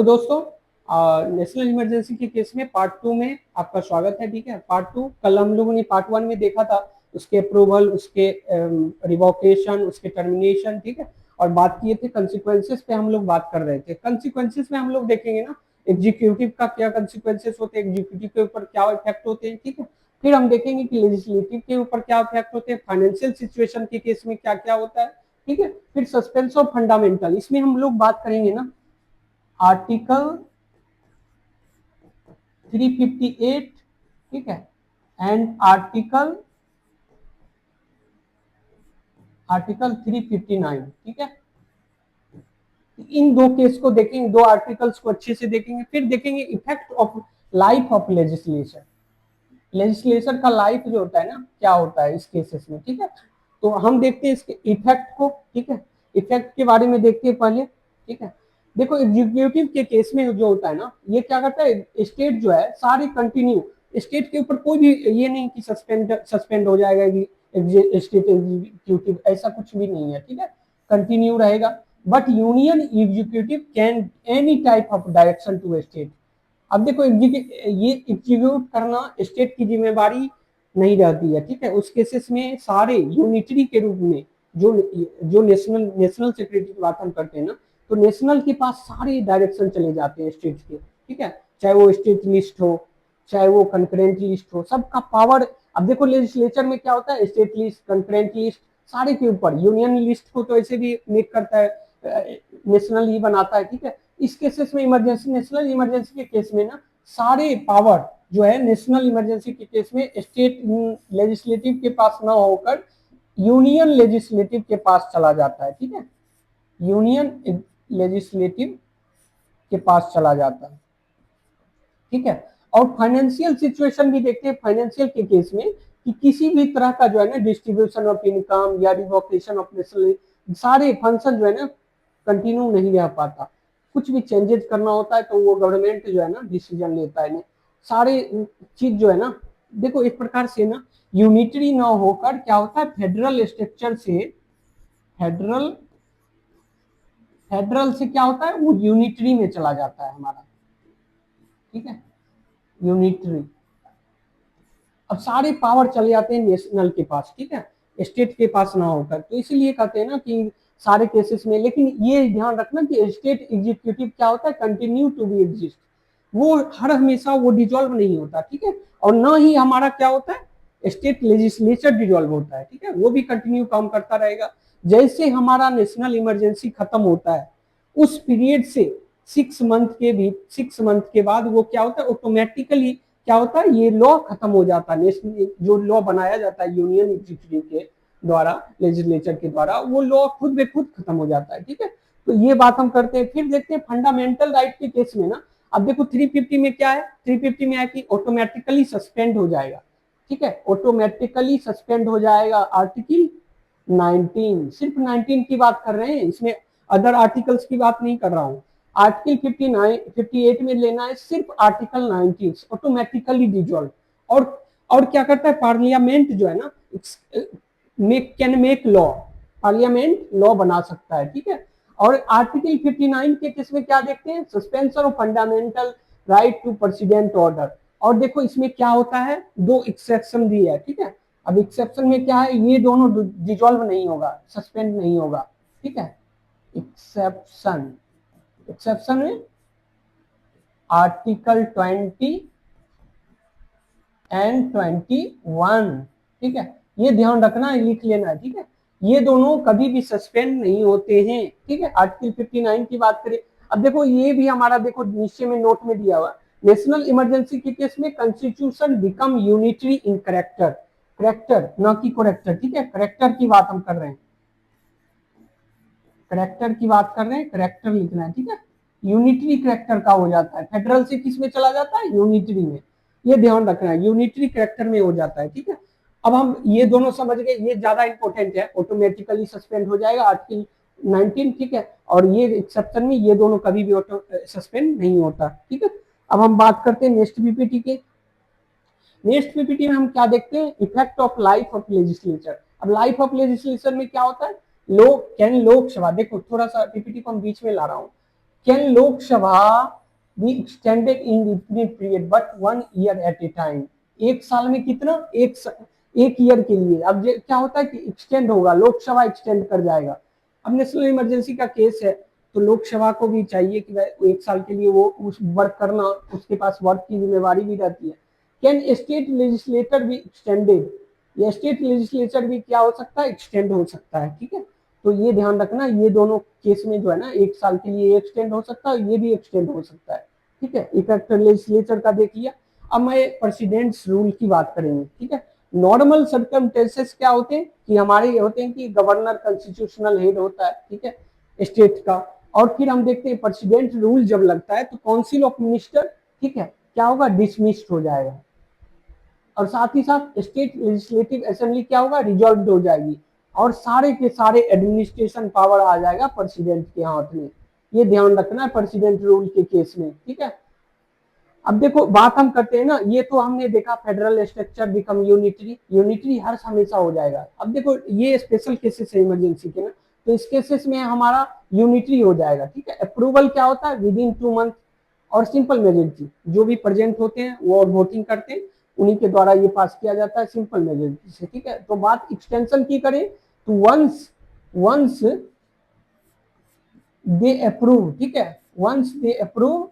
तो दोस्तों, national emergency के केस में पार्ट 2 में आपका स्वागत है। ठीक है, पार्ट 2 कल हम लोगों ने पार्ट 1 में देखा था, उसके अप्रूवल, उसके रिवोकेशन, उसके टर्मिनेशन। ठीक है, और बात किए थे कंसिक्वेंसेस पे, हम लोग बात कर रहे थे। कंसिक्वेंसेस में हम लोग देखेंगे ना, एग्जीक्यूटिव का क्या कंसिक्वेंसेस होते हैं, एग्जीक्यूटिव के ऊपर क्या इफेक्ट होते हैं। ठीक है, फिर हम देखेंगे कि लेजिस्लेटिव के ऊपर क्या इफेक्ट होते हैं, फाइनेंशियल सिचुएशन के केस में क्या क्या होता है। ठीक है, फिर सस्पेंस ऑफ फंडामेंटल, इसमें हम लोग बात करेंगे ना आर्टिकल 358, ठीक है, एंड आर्टिकल 359। ठीक है, इन दो केस को देखेंगे, दो आर्टिकल्स को अच्छे से देखेंगे। फिर देखेंगे effect of life of legislation, legislation का लाइफ जो होता है ना, क्या होता है इस केसेस में। ठीक है, तो हम देखते हैं इसके इफेक्ट को। ठीक है, इफेक्ट के बारे में देखते हैं पहले। ठीक है, देखो एग्जीक्यूटिव के केस में जो होता है ना, ये क्या करता है, स्टेट जो है सारे कंटिन्यू, स्टेट के ऊपर कोई भी ये नहीं कि सस्पेंड हो जाएगा कि स्टेट एग्जीक्यूटिव, ऐसा कुछ भी नहीं है। ठीक है, कंटिन्यू रहेगा। But union executive can any type of direction to state. अब देखो ये एग्जीक्यूट करना स्टेट की जिम्मेवारी नहीं रहती है। ठीक है, उस केसेस में सारे यूनिटरी के रूप में जो जो नेशनल सेक्रेटरी की बात हम करते हैं ना, तो नेशनल के पास सारे डायरेक्शन चले जाते हैं स्टेट के। ठीक है, चाहे वो स्टेट लिस्ट हो, चाहे वो कंकरेंट लिस्ट हो, सबका पावर। अब देखो लेजिस्लेचर में क्या होता है, स्टेट लिस्ट, कंकरेंट लिस्ट, सारे के ऊपर। यूनियन लिस्ट को तो ऐसे भी मेक करता है, नेशनल ही बनाता है। ठीक है, इस केसेस में इमरजेंसी, नेशनल इमरजेंसी के केस में ना सारे पावर जो है नेशनल इमरजेंसी के केस में स्टेट लेजिस्लेटिव के पास ना होकर यूनियन लेजिस्लेटिव के पास चला जाता है। ठीक है, यूनियन लेजिस्लेटिव के पास चला जाता है। ठीक है, और फाइनेंशियल सिचुएशन भी देखते हैं फाइनेंशियल के केस में, कि किसी भी तरह का जो है ना डिस्ट्रीब्यूशन ऑफ इनकम या रिवोकेशन ऑफ नेशनल, सारे फंक्शन जो है ना कंटिन्यू नहीं रह पाता। कुछ भी चेंजेस करना होता है तो वो गवर्नमेंट जो है ना डिसीजन लेता है। सारे चीज जो है ना, देखो एक प्रकार से ना यूनिटरी ना होकर क्या होता है, फेडरल स्ट्रक्चर से, फेडरल फेडरल से क्या होता है, वो यूनिटरी में चला जाता है हमारा। ठीक है, यूनिटरी, अब सारे पावर चले जाते हैं नेशनल के पास। ठीक है, स्टेट के पास ना होकर। तो इसलिए कहते हैं ना कि सारे केसेस में, लेकिन ये ध्यान रखना कि स्टेट एग्जीक्यूटिव क्या होता है, कंटिन्यू टू बी एग्जिस्ट, वो हर हमेशा वो डिजोल्व नहीं होता। ठीक है, और ना ही हमारा क्या होता है, स्टेट लेजिस्लेचर डिजोल्व होता है। ठीक है, वो भी कंटिन्यू काम करता रहेगा। जैसे हमारा नेशनल इमरजेंसी खत्म होता है, उस पीरियड से 6 मंथ के बाद वो क्या होता है, ऑटोमेटिकली क्या होता है, ये लॉ खत्म हो जाता है। नेशनल जो लॉ बनाया जाता है यूनियन एग्जीक्यूटिव के द्वारा, लेजिस्लेचर के द्वारा, वो लॉ खुद बे खुद खत्म हो जाता है। ठीक है, तो ये बात हम करते हैं। फिर देखते हैं फंडामेंटल राइट के केस में ना, अब देखो 350 में क्या है, 350 में है कि ऑटोमेटिकली सस्पेंड हो जाएगा। ठीक है, ऑटोमेटिकली सस्पेंड हो जाएगा। आर्टिकल 19, सिर्फ 19 की बात कर रहे हैं, इसमें अदर आर्टिकल्स की बात नहीं कर रहा हूं। आर्टिकल 59 58 में लेना है सिर्फ आर्टिकल 19, ऑटोमेटिकली डिजोल्व। और क्या करता है, पार्लियामेंट जो है ना can make law, parliament law बना सकता है। ठीक है, और आर्टिकल 59 के केस में क्या देखते हैं, suspension of fundamental right to president order. और देखो इसमें क्या होता है, दो एक्सेप्शन भी है। ठीक है, अब एक्सेप्शन में क्या है, ये दोनों डिजोल्व नहीं होगा, सस्पेंड नहीं होगा। ठीक है, एक्सेप्शन, एक्सेप्शन में आर्टिकल 20 एंड 21। ठीक है, ये ध्यान रखना है, लिख लेना है। ठीक है, ये दोनों कभी भी सस्पेंड नहीं होते हैं। ठीक है, आर्टिकल 59 की बात करें, अब देखो ये भी हमारा, देखो नीचे में नोट में दिया हुआ, नेशनल इमरजेंसी के केस में कॉन्स्टिट्यूशन बिकम यूनिटरी इन करेक्टर, करेक्टर ना कि करेक्टर। ठीक है, करेक्टर की बात हम कर रहे हैं, करेक्टर की बात कर रहे हैं, करेक्टर लिखना है। ठीक है, यूनिटरी करेक्टर का हो जाता है, फेडरल से किस में चला जाता है, यूनिटरी में। ये ध्यान रखना है, यूनिटरी करेक्टर में हो जाता है। ठीक है, अब हम ये दोनों समझ गए, ये ज्यादा इंपॉर्टेंट है, ऑटोमेटिकली सस्पेंड हो जाएगा आर्टिकल 19। ठीक है, और ये एक्सेप्शन में ये दोनों कभी भी सस्पेंड नहीं होता। ठीक है, अब हम बात करते हैं नेक्स्ट पीपीटी के। नेक्स्ट पीपीटी में हम क्या देखते हैं, effect of life of legislature. अब लाइफ ऑफ लेजिस्लेचर में क्या होता है, लोकसभा, देखो थोड़ा सा पीपीटी को हम बीच में ला रहा हूँ, can Lok Sabha be extended indefinite period but 1 year at a time. एक साल में कितना, एक ईयर के लिए। अब क्या होता है कि एक्सटेंड होगा, लोकसभा एक्सटेंड कर जाएगा। अब नेशनल इमरजेंसी का केस है तो लोकसभा को भी चाहिए कि एक साल के लिए वो उस वर्क करना, उसके पास वर्क की जिम्मेवारी भी रहती है। कैन स्टेट लेजिस्लेटर भी एक्सटेंडेड, या स्टेट लेजिस्लेचर भी क्या हो सकता है, एक्सटेंड हो सकता है। ठीक है, तो ये ध्यान रखना, ये दोनों केस में जो है ना, एक साल के लिए एक्सटेंड हो सकता है, ये भी एक्सटेंड हो सकता है। ठीक है, इफेक्ट लेजिस्लेचर का देख लिया। अब मैं प्रेसिडेंट्स रूल की बात करेंगे। ठीक है, नॉर्मल सर्कमस्टेंसेस क्या होते हैं कि हमारे होते हैं कि गवर्नर कॉन्स्टिट्यूशनल हेड होता है, ठीक है, स्टेट का। और फिर हम देखते हैं प्रेसिडेंट रूल जब लगता है तो काउंसिल ऑफ मिनिस्टर, ठीक है, क्या होगा, डिसमिस्ड हो जाएगा। और साथ ही साथ स्टेट लेजिस्लेटिव असेंबली क्या होगा, रिजॉल्व हो जाएगी। और सारे के सारे एडमिनिस्ट्रेशन पावर आ जाएगा प्रेसिडेंट के हाथ में। ये ध्यान रखना है प्रेसिडेंट रूल के केस में। ठीक है, अब देखो बात हम करते हैं ना, ये तो हमने देखा federal structure become unitary, unitary हर हमेशा हो जाएगा। अब देखो ये स्पेशल केसेस है इमरजेंसी के ना, तो इस केसेस में हमारा यूनिटरी हो जाएगा। ठीक है, अप्रूवल क्या होता है, विद इन 2 मंथ। और सिंपल मेजोरिटी, जो भी प्रेजेंट होते हैं वो वोटिंग करते हैं, उन्हीं के द्वारा ये पास किया जाता है सिंपल मेजोरिटी से। ठीक है, तो बात एक्सटेंशन की करें तो वंस वंस दे अप्रूव, ठीक है, once they approve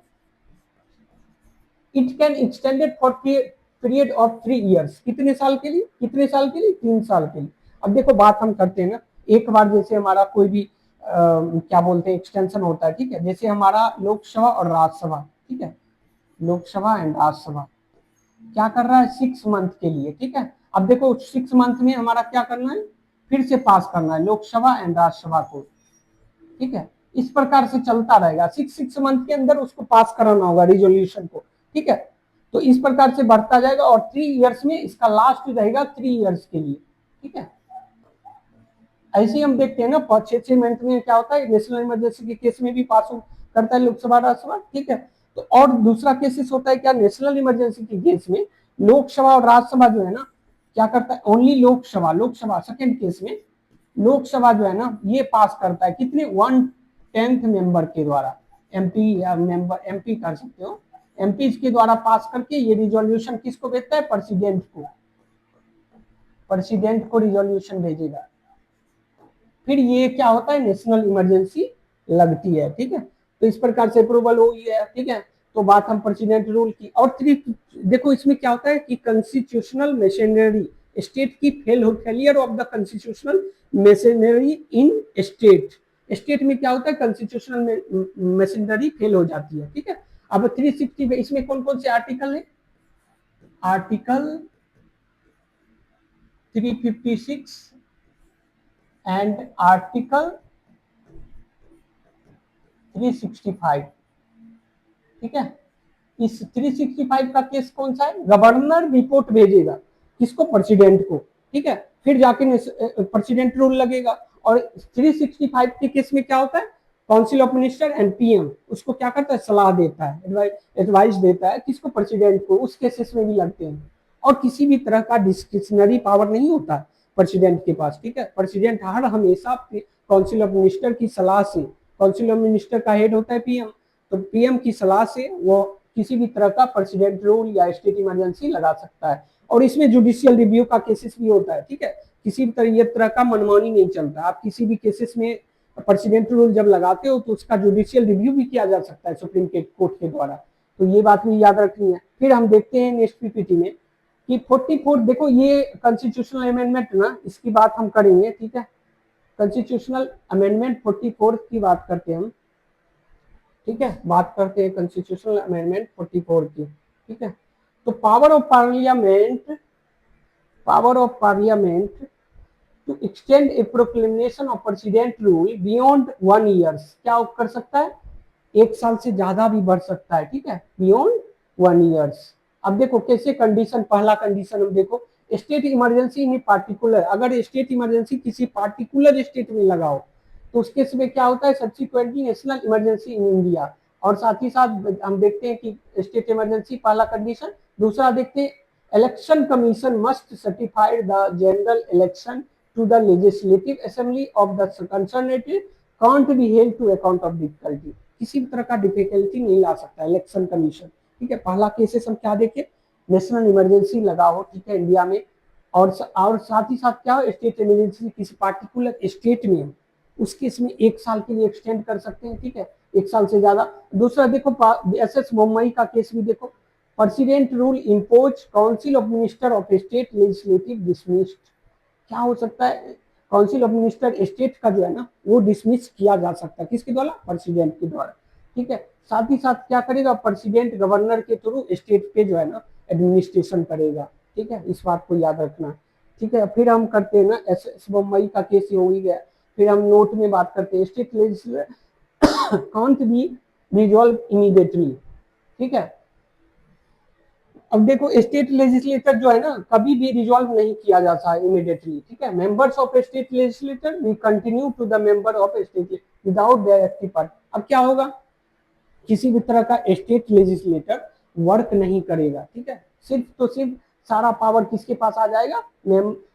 it can extended for period of 3 years. कितने साल के लिए, कितने साल के लिए, 3 साल के लिए। अब देखो बात हम करते हैं ना, एक बार जैसे हमारा कोई भी क्या बोलते हैं एक्सटेंशन होता है। ठीक है, जैसे हमारा लोकसभा और राज्यसभा, ठीक है, लोकसभा एंड राज्यसभा क्या कर रहा है, 6 मंथ के लिए। ठीक है, अब देखो 6 मंथ में हमारा क्या करना है, फिर से पास करना है लोकसभा एंड राज्यसभा को। ठीक है, इस प्रकार से चलता रहेगा, 6 मंथ के अंदर उसको पास कराना होगा रिजोल्यूशन को। ठीक है, तो इस प्रकार से बढ़ता जाएगा और 3 इयर्स में इसका लास्ट रहेगा 3 इयर्स के लिए। ठीक है, ऐसे ही हम देखते हैं ना 6 6 मंथ में क्या होता है, नेशनल इमरजेंसी के केस में भी पास करता है लोकसभा राज्यसभा। ठीक है, तो और दूसरा केसेस होता है क्या, नेशनल इमरजेंसी के केस में लोकसभा और राज्यसभा जो है ना क्या करता है, only Lok Sabha, Lok Sabha second case में लोकसभा जो है ना ये पास करता है कितने, 1/10 मेंबर के द्वारा, एमपी या मेंबर, एमपी कर सकते हो, एमपी के द्वारा पास करके ये रिजोल्यूशन किसको भेजता है, प्रेसिडेंट को, प्रेसिडेंट को रिजोल्यूशन भेजेगा। फिर ये क्या होता है, नेशनल इमरजेंसी लगती है। ठीक है, तो इस प्रकार से अप्रूवल हुई है। ठीक है, तो बात हम प्रेसिडेंट रूल की। और देखो इसमें क्या होता है कि कॉन्स्टिट्यूशनल मशीनरी, स्टेट की failure of the constitutional machinery in state, state में क्या होता है, कॉन्स्टिट्यूशनल मशीनरी फेल हो जाती है। ठीक है, अब 360 इसमें कौन कौन से आर्टिकल है, आर्टिकल 356 एंड आर्टिकल 365। ठीक है, इस 365 का केस कौन सा है, गवर्नर रिपोर्ट भेजेगा किसको, प्रेसिडेंट को। ठीक है, फिर जाके प्रेसिडेंट रूल लगेगा। और 365 के केस में क्या होता है, council of minister and PM उसको क्या करता है, सलाह देता है, एडवाइस देता है किसको, प्रेसिडेंट को, उस केसेस में भी लगते हैं। और किसी भी तरह का डिस्क्रिशनरी पावर नहीं होता प्रेसिडेंट के पास। ठीक है, प्रेसिडेंट हर हमेशा काउंसिल ऑफ मिनिस्टर की सलाह से, काउंसिल ऑफ मिनिस्टर का हेड होता है पीएम, तो पीएम की सलाह से वो किसी भी तरह का प्रेसिडेंट रूल या स्टेट इमरजेंसी लगा सकता है। और इसमें जुडिशियल रिव्यू का केसेस भी होता है। ठीक है, किसी भी तरह का मनमानी नहीं चलता, आप किसी भी केसेस में प्रेसिडेंट रूल जब लगाते हो तो उसका जुडिशियल रिव्यू भी किया जा सकता है सुप्रीम कोर्ट के द्वारा। तो ये बात भी याद रखनी है। फिर हम देखते हैं नेक्स्ट पीपीटी में कि 44, देखो ये कॉन्स्टिट्यूशनल अमेंडमेंट ना, इसकी बात हम करेंगे। ठीक है, कॉन्स्टिट्यूशनल अमेंडमेंट 44 की बात करते हैं हम। ठीक है, बात करते हैं कॉन्स्टिट्यूशनल अमेंडमेंट 44 की। ठीक है, तो power of parliament, power of parliament to extend a proclamation of president rule beyond 1 years, क्या कर सकता है, 1 साल से ज्यादा भी बढ़ सकता है। ठीक है, बियॉन्ड 1 ईयर्स। अब देखो कैसे कंडीशन, पहला कंडीशन हम देखो, स्टेट इमरजेंसी इन पार्टिकुलर, अगर स्टेट इमरजेंसी किसी पार्टिकुलर स्टेट में लगाओ तो उसके में क्या होता है, subsequently national emergency in India. और साथ ही साथ हम देखते हैं कि स्टेट इमरजेंसी पहला कंडीशन। दूसरा देखते हैं, election commission must certified the general election to the legislative assembly of the concerned can't be held to account of difficulty। किसी भी तरह का डिफिकल्टी नहीं ला सकता इलेक्शन कमीशन, ठीक है। पहला केसेस हम क्या देखे, नेशनल इमरजेंसी लगा हो, ठीक है, इंडिया में, और साथ ही साथ क्या हो, स्टेट इमरजेंसी किसी पार्टिकुलर स्टेट में हो, उस केस में 1 साल के लिए एक्सटेंड कर सकते हैं, ठीक है, 1 साल से ज्यादा। दूसरा देखो SS मुंबई का केस भी देखो, president rule impose council of minister of state legislative dismissed, क्या हो सकता है, काउंसिल ऑफ मिनिस्टर स्टेट का जो है ना वो डिसमिस किया जा सकता है, किसके द्वारा, प्रेसिडेंट के द्वारा, ठीक है। साथ ही साथ क्या करेगा, प्रेसिडेंट गवर्नर के थ्रू स्टेट पे जो है ना एडमिनिस्ट्रेशन करेगा, ठीक है, इस बात को याद रखना, ठीक है। फिर हम करते हैं ना SS मुंबई का केस हो ही गया, फिर हम नोट में बात करते हैं state legislature can't be resolve immediately, ठीक है। अब देखो स्टेट लेजिस्लेचर जो है ना कभी भी रिजॉल्व नहीं किया जाता है इमीडिएटली, ठीक है। Members of state legislature we continue to the member of state without their active part. अब क्या होगा, किसी भी तरह का स्टेट लेजिस्लेटर वर्क नहीं करेगा, ठीक है, सिर्फ तो सिर्फ सारा पावर किसके पास आ जाएगा,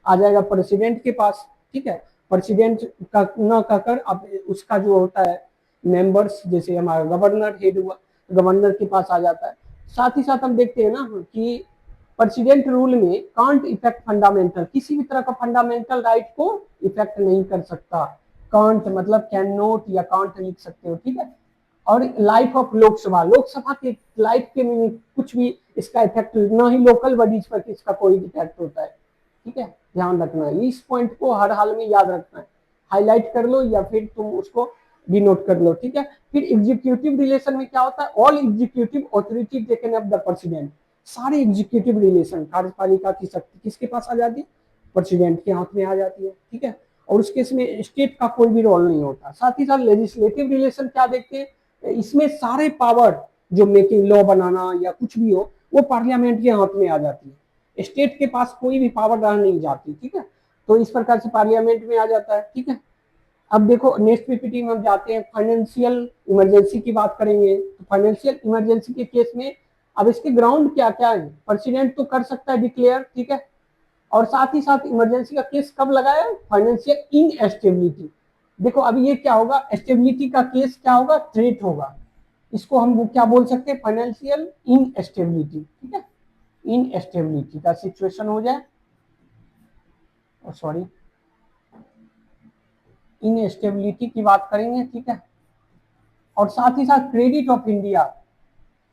आ जाएगा प्रेसिडेंट के पास, ठीक है। प्रेसिडेंट का न कहकर अब उसका जो होता है मेंबर्स, जैसे हमारा गवर्नर हेड हुआ, गवर्नर के पास आ जाता है। साथ ही साथ हम देखते हैं ना कि प्रेसिडेंट रूल में कांट इफेक्ट फंडामेंटल, किसी भी तरह का फंडामेंटल राइट को इफेक्ट नहीं कर सकता, कांट मतलब कैन नॉट या कांट लिख सकते हो, ठीक है। और लाइफ ऑफ लोकसभा, लोकसभा के लाइफ के में कुछ भी इसका इफेक्ट, ना ही लोकल बॉडीज पर इसका कोई इफेक्ट होता है, ठीक है, ध्यान रखना है इस पॉइंट को, हर हाल में याद रखना है, हाईलाइट कर लो या फिर तुम उसको डिनोट कर लो, ठीक है। फिर एग्जीक्यूटिव रिलेशन में क्या होता है, all executive authority taken up the president, सारे एग्जीक्यूटिव रिलेशन कार्यपालिका की शक्ति किसके पास आ जाती है, प्रेसिडेंट के हाथ में आ जाती है, ठीक है। और उस केस में स्टेट का कोई भी रोल नहीं होता। साथ ही साथ लेजिस्लेटिव रिलेशन क्या देखते हैं, इसमें सारे पावर जो मेकिंग लॉ बनाना या कुछ भी हो वो पार्लियामेंट के हाथ में आ जाती है, स्टेट के पास कोई भी पावर रह नहीं जाती, ठीक है। तो इस प्रकार से पार्लियामेंट में आ जाता है, ठीक है। अब देखो नेक्स्ट पीपीटी में हम जाते हैं, फाइनेंशियल इमरजेंसी की बात करेंगे। तो फाइनेंशियल इमरजेंसी के केस में अब इसके ग्राउंड क्या क्या है, प्रेसिडेंट तो कर सकता है डिक्लेयर, ठीक है। और साथ ही साथ इमरजेंसी का केस कब लगाया, फाइनेंशियल इनएस्टेबिलिटी। देखो अभी ये क्या होगा, स्टेबिलिटी का केस क्या होगा, थ्रेट होगा, इसको हम वो क्या बोल सकते हैं, फाइनेंशियल इनएस्टेबिलिटी, ठीक है, इनएस्टेबिलिटी का सिचुएशन हो जाए, सॉरी इनएस्टेबिलिटी की बात करेंगे, ठीक है। और साथ ही साथ credit of India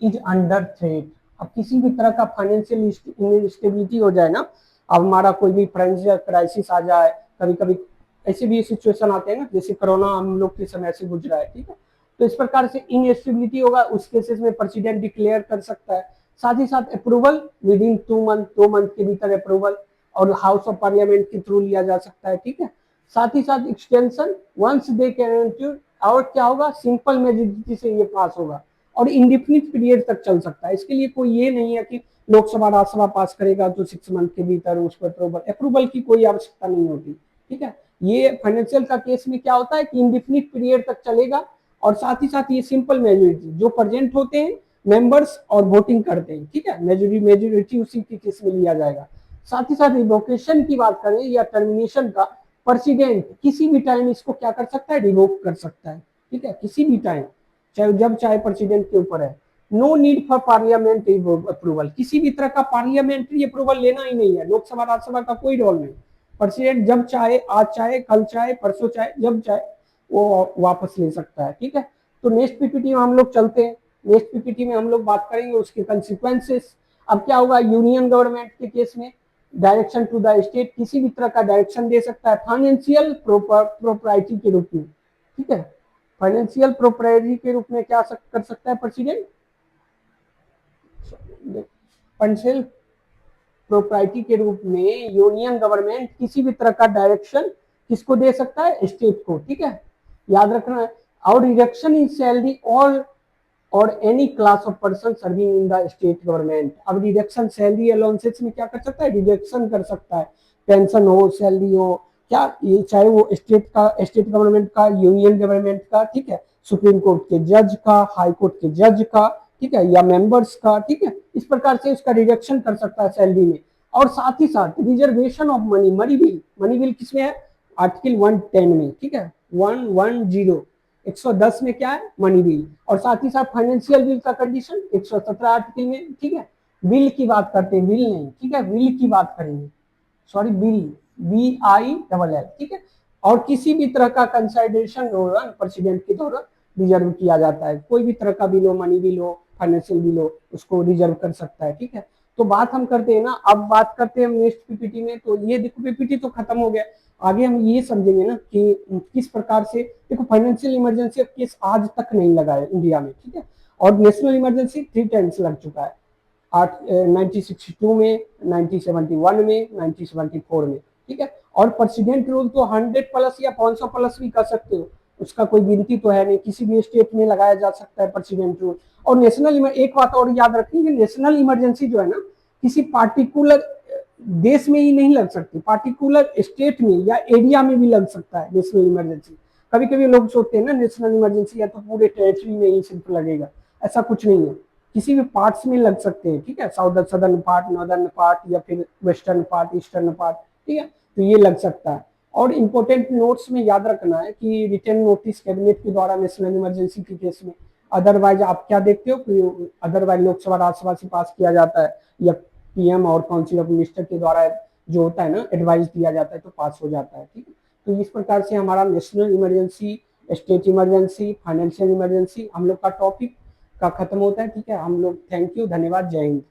is under threat, अब किसी भी तरह का फाइनेंशियल इंस्टेबिलिटी हो जाए ना, अब हमारा कोई भी फाइनेंशियल क्राइसिस आ जाए, कभी कभी ऐसे भी सिचुएशन आते हैं ना, जैसे कोरोना हम लोग के समय से गुजरा है, ठीक है। तो इस प्रकार से इनएस्टेबिलिटी होगा, उस केसेस में प्रेसिडेंट डिक्लेयर कर सकता है। साथ ही साथ approval with in 2 month, 2 month के भीतर अप्रूवल और हाउस ऑफ पार्लियामेंट के थ्रू लिया जा सकता है, ठीक है। साथ ही साथ एक्सटेंशन वंस दे कैन, और क्या होगा, सिंपल मेजोरिटी से ये पास होगा और इंडिफिनिट पीरियड तक चल सकता है। इसके लिए कोई ये नहीं है कि लोकसभा राज्यसभा पास करेगा तो 6 मंथ के भीतर उस पर अप्रूवल की कोई आवश्यकता नहीं होती, ठीक है। ये फाइनेंशियल का केस में क्या होता है कि इंडिफिनिट पीरियड तक चलेगा, और साथ ही साथ ये सिंपल मेजोरिटी जो प्रेजेंट होते हैं मेंबर्स और वोटिंग करते हैं, ठीक है, मेजोरिटी उसी के केस में लिया जाएगा। साथ ही साथ रिवोकेशन की बात करें या टर्मिनेशन का, प्रेसिडेंट किसी भी टाइम इसको क्या कर सकता है, रिवोक कर सकता है, ठीक है, किसी भी टाइम, चाहे जब चाहे प्रेसिडेंट के ऊपर है। No need for parliamentary approval, किसी भी तरह का पार्लियामेंट्री अप्रूवल लेना ही नहीं है, लोकसभा राज्यसभा का कोई रोल नहीं, प्रेसिडेंट जब चाहे, आज चाहे, कल चाहे, परसों चाहे, जब चाहे वो वापस ले सकता है, ठीक है। तो नेक्स्ट पीपीटी में हम लोग चलते हैं, नेक्स्ट पीपीटी में हम लोग बात करेंगे उसके कंसिक्वेंसेस। अब क्या होगा, यूनियन गवर्नमेंट के केस में डायरेक्शन टू द स्टेट, किसी भी तरह का डायरेक्शन दे सकता है फाइनेंशियल प्रोप्राइटी के रूप में, ठीक है। फाइनेंशियल प्रोप्राइटी के रूप में क्या कर सकता है प्रेसिडेंट, फाइनेंशियल प्रोप्राइटी के रूप में यूनियन गवर्नमेंट किसी भी तरह का डायरेक्शन किसको दे सकता है, स्टेट को, ठीक है, याद रखना है। और रिडक्शन इन सैलरी और any class of person serving in the state government, अब रिडक्शन सैलरी अलाउंसेस में क्या कर सकता है, रिडक्शन कर सकता है, पेंशन हो, सैलरी हो, क्या ये चाहे वो स्टेट गवर्नमेंट का, यूनियन गवर्नमेंट का, ठीक है, सुप्रीम कोर्ट के जज का, हाई कोर्ट के जज का, ठीक है, या मेंबर्स का, ठीक है, इस प्रकार से उसका रिडक्शन कर सकता है सैलरी में। और साथ ही साथ रिजर्वेशन ऑफ मनी बिल किसमें है, आर्टिकल 110 में, ठीक है, 110 110 में क्या है, मनी बिल, और साथ ही साथ फाइनेंशियल बिल का कंडीशन 117 आर्टिकल में, ठीक है। बिल की बात करते हैं, बिल नहीं, ठीक है, बिल की बात करेंगे, सॉरी बिल, BILL, ठीक है। और किसी भी तरह का कंसिडरेशन दौरान प्रेसिडेंट के द्वारा रिजर्व किया जाता है, कोई भी तरह का बिल हो, मनी बिल हो, फाइनेंशियल बिल हो, उसको रिजर्व कर सकता है, ठीक है। तो बात हम करते हैं ना, अब बात करते हैं नेक्स्ट पीपीटी में, तो ये देखो पीपीटी तो खत्म हो गया, आगे हम ये समझेंगे ना कि किस प्रकार से, देखो फाइनेंशियल इमरजेंसी केस आज तक नहीं लगा है इंडिया में, ठीक है, और नेशनल इमरजेंसी 3 टाइम्स लग चुका है, 1962 में, 1971 में, 1974 में, ठीक है। और प्रेसिडेंट रूल तो 100 प्लस या 500 प्लस भी कर सकते हो, उसका कोई गिनती तो है नहीं, किसी भी स्टेट में लगाया जा सकता है प्रेसिडेंट रूल। और नेशनल, एक बात और याद रखनी है, नेशनल इमरजेंसी जो है ना, किसी पार्टिकुलर देश में ही नहीं लग सकती, पार्टिकुलर स्टेट में या एरिया में भी लग सकता है नेशनल इमरजेंसी। कभी कभी लोग सोचते हैं ना नेशनल इमरजेंसी या तो पूरे टेरिटरी में ही सिर्फ लगेगा, ऐसा कुछ नहीं है, किसी भी पार्ट्स में लग सकते हैं, ठीक है, southern southern part, northern part, या फिर वेस्टर्न पार्ट, ईस्टर्न पार्ट, ठीक है, तो ये लग सकता है। और इंपॉर्टेंट नोट्स में याद रखना है कि रिटर्न नोटिस कैबिनेट के द्वारा नेशनल इमरजेंसी के केस में, अदरवाइज आप क्या देखते हो कि अदरवाइज लोकसभा राज्यसभा से पास किया जाता है, या PM और काउंसिल ऑफ मिनिस्टर के द्वारा जो होता है ना एडवाइस दिया जाता है तो पास हो जाता है, ठीक है। तो इस प्रकार से हमारा national emergency, state emergency, financial emergency हम लोग का टॉपिक का खत्म होता है, ठीक है। हम लोग थैंक यू, धन्यवाद, जय हिंद।